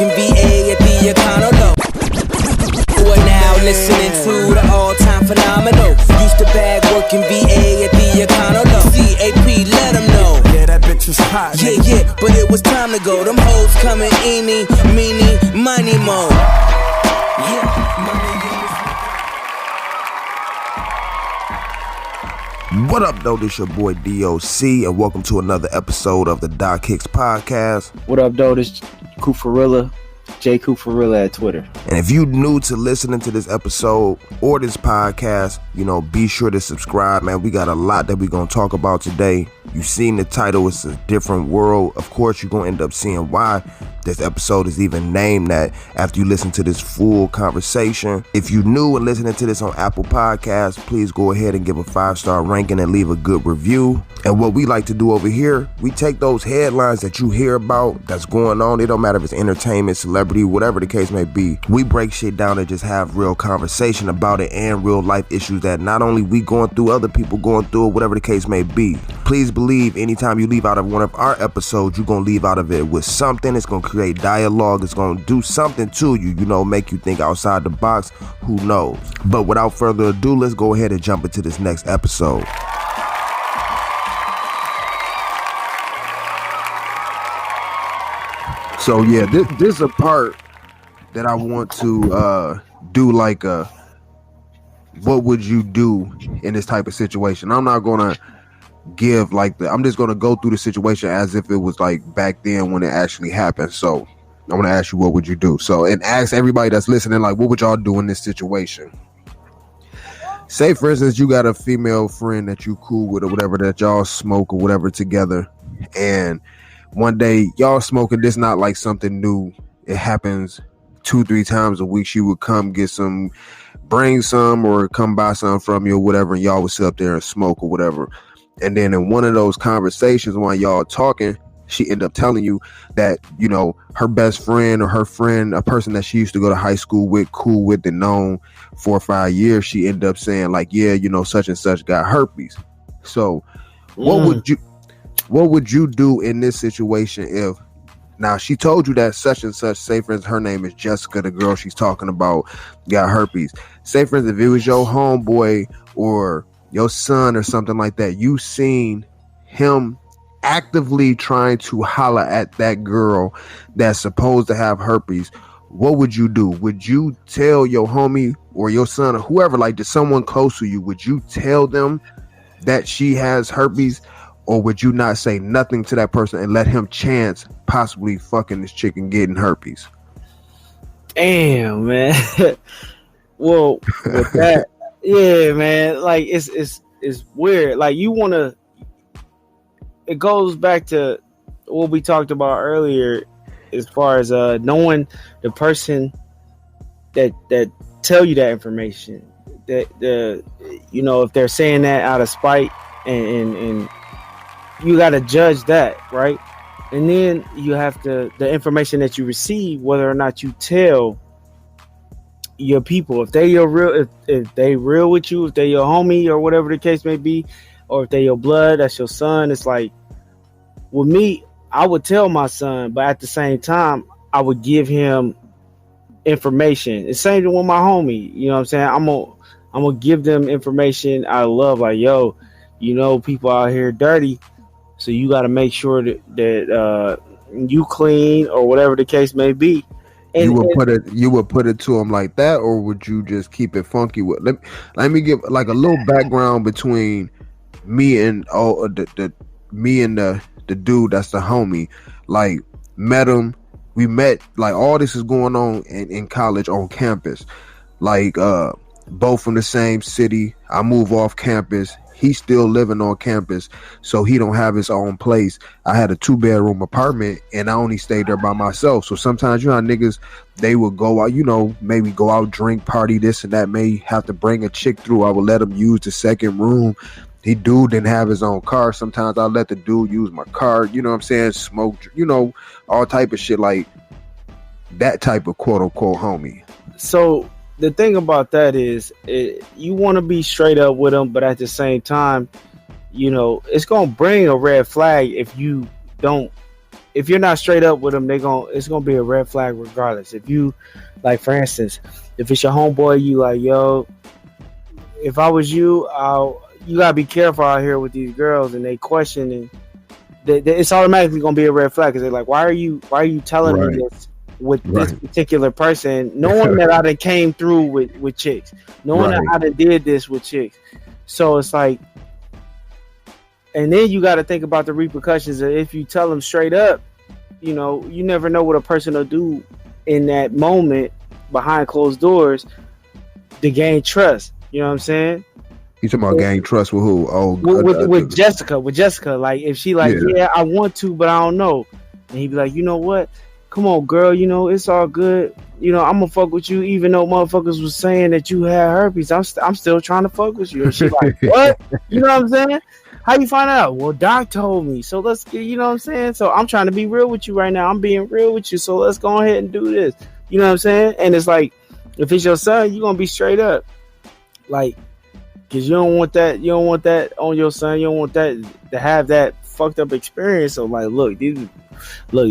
working VA at the Econo. You are now listening to the all-time phenomenal. Used to bag working VA at the Econo. CAP, let them know. Yeah, that bitch was hot. Yeah, but it was time to go. Them hoes coming eeny, meeny, miny, mo. What up, though? This your boy DOC, and welcome to another episode of the Doc Hicks podcast. What up, though? This Kufarilla, J Kufarilla at Twitter. And if you new to listening to this episode or this podcast, be sure to subscribe, man. We got a lot that we're going to talk about today. You've seen the title, it's a different world. Of course, you're going to end up seeing why this episode is even named that after you listen to this full conversation. If you're new and listening to this on Apple Podcasts, please go ahead and give a 5-star ranking and leave a good review. And what we like to do over here, we take those headlines that you hear about that's going on. It don't matter if it's entertainment, celebrity, whatever the case may be. We break shit down and just have real conversation about it and real life issues that not only we going through, other people going through, whatever the case may be. Please believe anytime you leave out of one of our episodes, you're going to leave out of it with something. It's going to create dialogue. It's going to do something to you, make you think outside the box. Who knows? But without further ado, let's go ahead and jump into this next episode. So yeah, this is a part that I want to do like a what would you do in this type of situation. I'm not gonna give I'm just gonna go through the situation as if it was like back then when it actually happened. So I'm gonna ask you, what would you do? So, and ask everybody that's listening, like, what would y'all do in this situation? Say for instance, you got a female friend that you cool with or whatever, that y'all smoke or whatever together, and one day y'all smoking, this not like something new. It happens 2-3 times a week. She would come get some, bring some, or come buy some from you or whatever, and y'all would sit up there and smoke or whatever. And then in one of those conversations while y'all talking, she ended up telling you that, her best friend or her friend, a person that she used to go to high school with, cool with, and known 4 or 5 years, she ended up saying like, yeah, such and such got herpes. So what would you do in this situation if, now she told you that such and such, say for instance, her name is Jessica, the girl she's talking about, got herpes. Say for instance, if it was your homeboy or your son or something like that, you seen him actively trying to holler at that girl that's supposed to have herpes, what would you do? Would you tell your homie or your son or whoever, like to someone close to you, would you tell them that she has herpes? Or would you not say nothing to that person and let him chance possibly fucking this chick and getting herpes? Damn, man. Well, with that, yeah, man. Like it's weird. Like it goes back to what we talked about earlier, as far as knowing the person that tell you that information. That if they're saying that out of spite and you got to judge that, right? And then you have the information that you receive, whether or not you tell your people, if they your real, if they real with you, if they your homie or whatever the case may be, or if they your blood, that's your son. It's like, with me, I would tell my son, but at the same time, I would give him information. It's same with my homie. You know what I'm saying? I'm gonna give them information out of love, like, yo, people out here dirty. So you got to make sure that you clean or whatever the case may be. And you would put it to him like that, or would you just keep it funky? Let me give like a little background between me and the dude that's the homie. Like, we met, like, all this is going on in college on campus. Like, both from the same city. I move off campus. He's still living on campus, so he don't have his own place. I had a 2-bedroom apartment, and I only stayed there by myself. So sometimes, how niggas, they would go out, maybe go out, drink, party, this and that, may have to bring a chick through. I would let him use the second room. The dude didn't have his own car. Sometimes I'll let the dude use my car, smoke, all type of shit, like that type of quote unquote homie. So the thing about that is, you want to be straight up with them, but at the same time, it's going to bring a red flag if you don't if you're not straight up with them, it's gonna be a red flag regardless. If you, like, for instance, if it's your homeboy, you like, yo, if I was you, you gotta be careful out here with these girls, and they question, and it's automatically gonna be a red flag because they're like, why are you telling me this with this particular person, knowing that I done came through with chicks, knowing that I done did this with chicks. So it's like, and then you got to think about the repercussions of if you tell them straight up. You know, you never know what a person will do in that moment behind closed doors to gain trust. You know what I'm saying? You talking about gain trust with who? Oh, with Jessica. With Jessica, like if she like, yeah, I want to, but I don't know, and he'd be like, you know what? Come on, girl. You know it's all good. You know I'm gonna fuck with you, even though motherfuckers was saying that you had herpes. I'm still trying to fuck with you. And she like, what? You know what I'm saying? How you find out? Well, Doc told me. So let's get, you know what I'm saying? So I'm trying to be real with you right now. I'm being real with you. So let's go ahead and do this. You know what I'm saying? And it's like, if it's your son, you're going to be straight up. Like, because you don't want that. You don't want that on your son. You don't want that to have that fucked up experience. So like, look,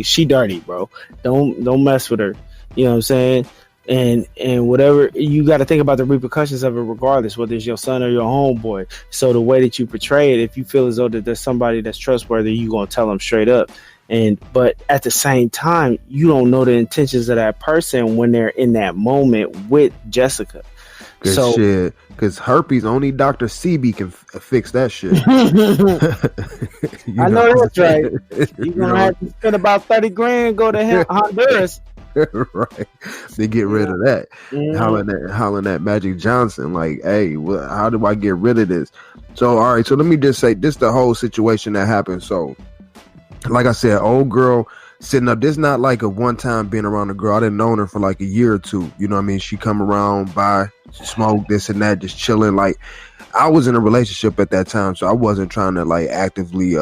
she dirty, bro. Don't mess with her. You know what I'm saying? And whatever, you got to think about the repercussions of it regardless, whether it's your son or your homeboy. So the way that you portray it, if you feel as though that there's somebody that's trustworthy, you gonna tell them straight up. But at the same time, you don't know the intentions of that person when they're in that moment with Jessica. Because herpes, only Dr. CB can fix that shit. I know that's right. You're gonna have to spend about 30 grand, go to Honduras. Right, they get rid of that. Hollering at Magic Johnson, like, hey, how do I get rid of this? So, all right, so let me just say this: the whole situation that happened. So, like I said, old girl sitting up. This not like a one time being around the girl. I didn't know her for like a year or two. You know what I mean? She come around by, smoke this and that, just chilling. Like, I was in a relationship at that time, so I wasn't trying to like actively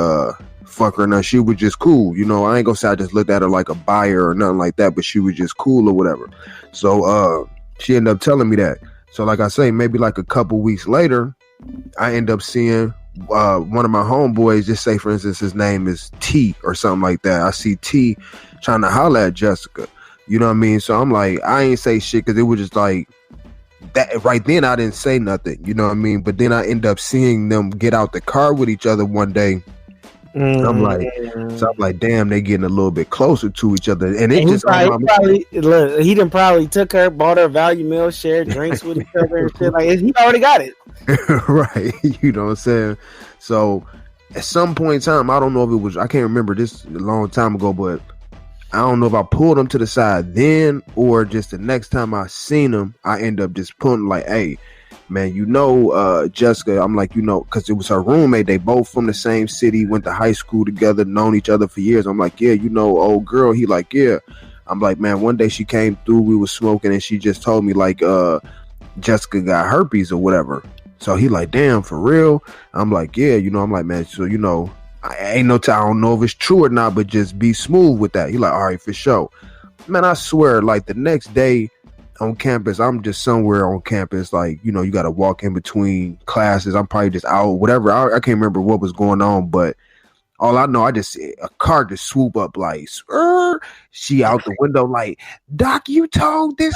fuck her. Now she was just cool, you know. I ain't gonna say I just looked at her like a buyer or nothing like that, but she was just cool or whatever. So she ended up telling me that. So like I say, maybe like a couple weeks later, I end up seeing one of my homeboys, just say for instance his name is T or something like that. I see T trying to holler at Jessica, you know what I mean? So I'm like, I ain't say shit because it was just like that right then. I didn't say nothing, you know what I mean? But then I end up seeing them get out the car with each other one day. I'm like, damn, they getting a little bit closer to each other, and it just he done probably took her, bought her value meal, shared drinks with each other and shit. Like, he already got it. Right, you know what I'm saying? So at some point in time, I don't know if it was, I can't remember, this a long time ago, but I don't know if I pulled him to the side then or just the next time I seen him, I end up just putting like, hey, man, you know, Jessica, I'm like, you know, because it was her roommate. They both from the same city, went to high school together, known each other for years. I'm like, yeah, you know, old girl. He like, yeah. I'm like, man, one day she came through, we was smoking, and she just told me like, Jessica got herpes or whatever. So he like, damn, for real? I'm like, yeah, you know, I'm like, man, so, you know, I don't know if it's true or not, but just be smooth with that. He like, all right, for sure. Man, I swear, like the next day, on campus, I'm just somewhere on campus, like, you know, you got to walk in between classes. I'm probably just out, whatever. I can't remember what was going on, but all I know, I just see a car just swoop up like, she out the window like, Doc, you told this.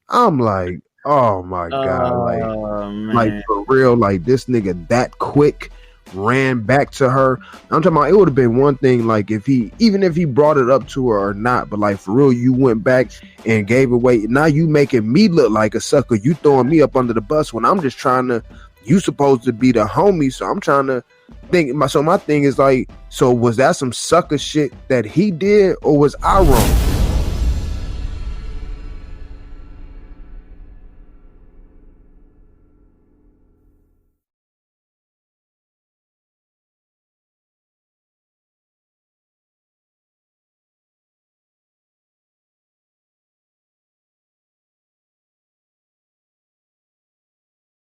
I'm like, oh my God, like for real, like this nigga that quick ran back to her. I'm talking about, it would have been one thing like even if he brought it up to her or not, but like for real, you went back and gave away. Now you making me look like a sucker. You throwing me up under the bus when I'm just trying to, you supposed to be the homie, so I'm trying to think. So my thing is like, so was that some sucker shit that he did, or was I wrong?